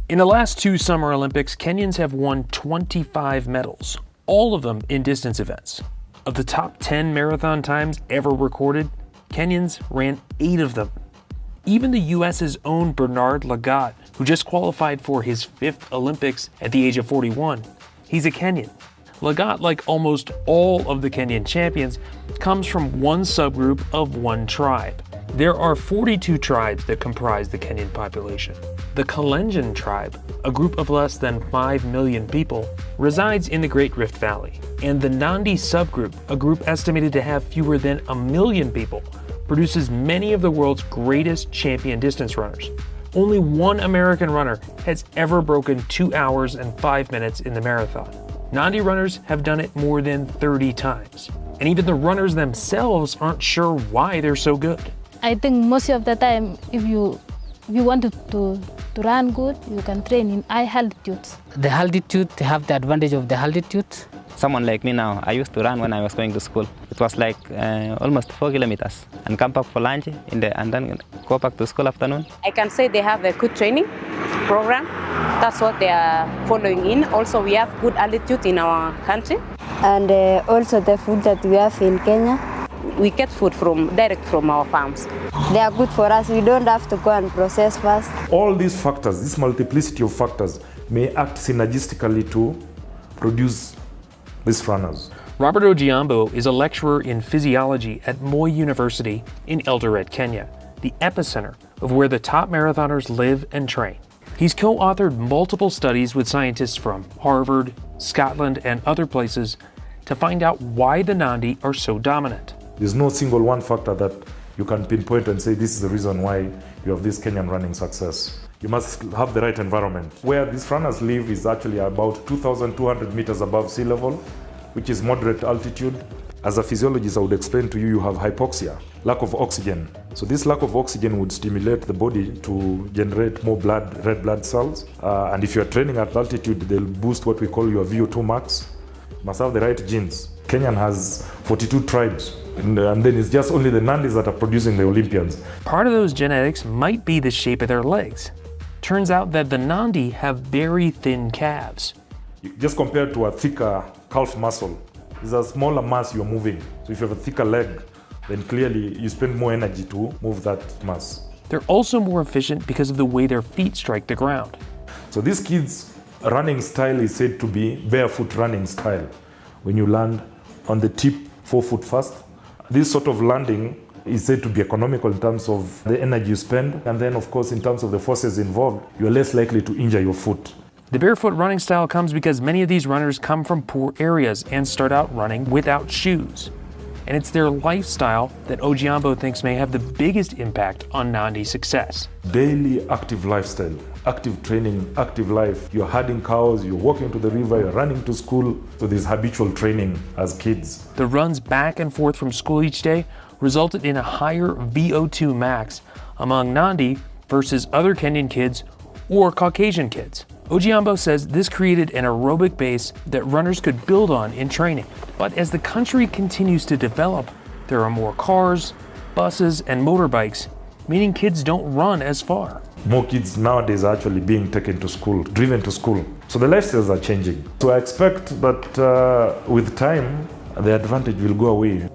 In the last two Summer Olympics, Kenyans have won 25 medals, all of them in distance events. Of the top 10 marathon times ever recorded, Kenyans ran 8 of them. Even the US's own Bernard Lagat, who just qualified for his 5th Olympics at the age of 41, he's a Kenyan. Lagat, like almost all of the Kenyan champions, comes from one subgroup of one tribe. There are 42 tribes that comprise the Kenyan population. The Kalenjin tribe, a group of less than 5 million people, resides in the Great Rift Valley. And the Nandi subgroup, a group estimated to have fewer than 1 million people, produces many of the world's greatest champion distance runners. Only one American runner has ever broken 2 hours and 5 minutes in the marathon. Nandi runners have done it more than 30 times. And even the runners themselves aren't sure why they're so good. I think most of the time, if you want to run good, you can train in high altitudes. The altitude, they have the advantage of the altitude. Someone like me now, I used to run when I was going to school. It was like almost 4 kilometers and come back for lunch and then go back to school afternoon. I can say they have a good training program. That's what they are following in. Also, we have good altitude in our country. And also the food that we have in Kenya. We get food direct from our farms. They are good for us. We don't have to go and process first. All these factors, this multiplicity of factors, may act synergistically to produce these runners. Robert Ojiambo is a lecturer in physiology at Moi University in Eldoret, Kenya, the epicenter of where the top marathoners live and train. He's co-authored multiple studies with scientists from Harvard, Scotland, and other places to find out why the Nandi are so dominant. There's no single one factor that you can pinpoint and say this is the reason why you have this Kenyan running success. You must have the right environment. Where these runners live is actually about 2,200 meters above sea level, which is moderate altitude. As a physiologist, I would explain to you, you have hypoxia, lack of oxygen. So this lack of oxygen would stimulate the body to generate more blood, red blood cells. And if you're training at altitude, they'll boost what we call your VO2 max. You must have the right genes. Kenyan has 42 tribes. And then it's just only the Nandis that are producing the Olympians. Part of those genetics might be the shape of their legs. Turns out that the Nandi have very thin calves. Just compared to a thicker calf muscle, it's a smaller mass you're moving. So if you have a thicker leg, then clearly you spend more energy to move that mass. They're also more efficient because of the way their feet strike the ground. So these kids' running style is said to be barefoot running style. When you land on the tip 4 foot first, this sort of landing is said to be economical in terms of the energy you spend, and then of course in terms of the forces involved, you're less likely to injure your foot. The barefoot running style comes because many of these runners come from poor areas and start out running without shoes. And it's their lifestyle that Ojiambo thinks may have the biggest impact on Nandi success. Daily active lifestyle, active training, active life. You're herding cows, you're walking to the river, you're running to school. So there's habitual training as kids. The runs back and forth from school each day resulted in a higher VO2 max among Nandi versus other Kenyan kids or Caucasian kids. Ojiambo says this created an aerobic base that runners could build on in training. But as the country continues to develop, there are more cars, buses, and motorbikes, meaning kids don't run as far. More kids nowadays are actually being taken to school, driven to school. So the lifestyles are changing. So I expect that with time, the advantage will go away.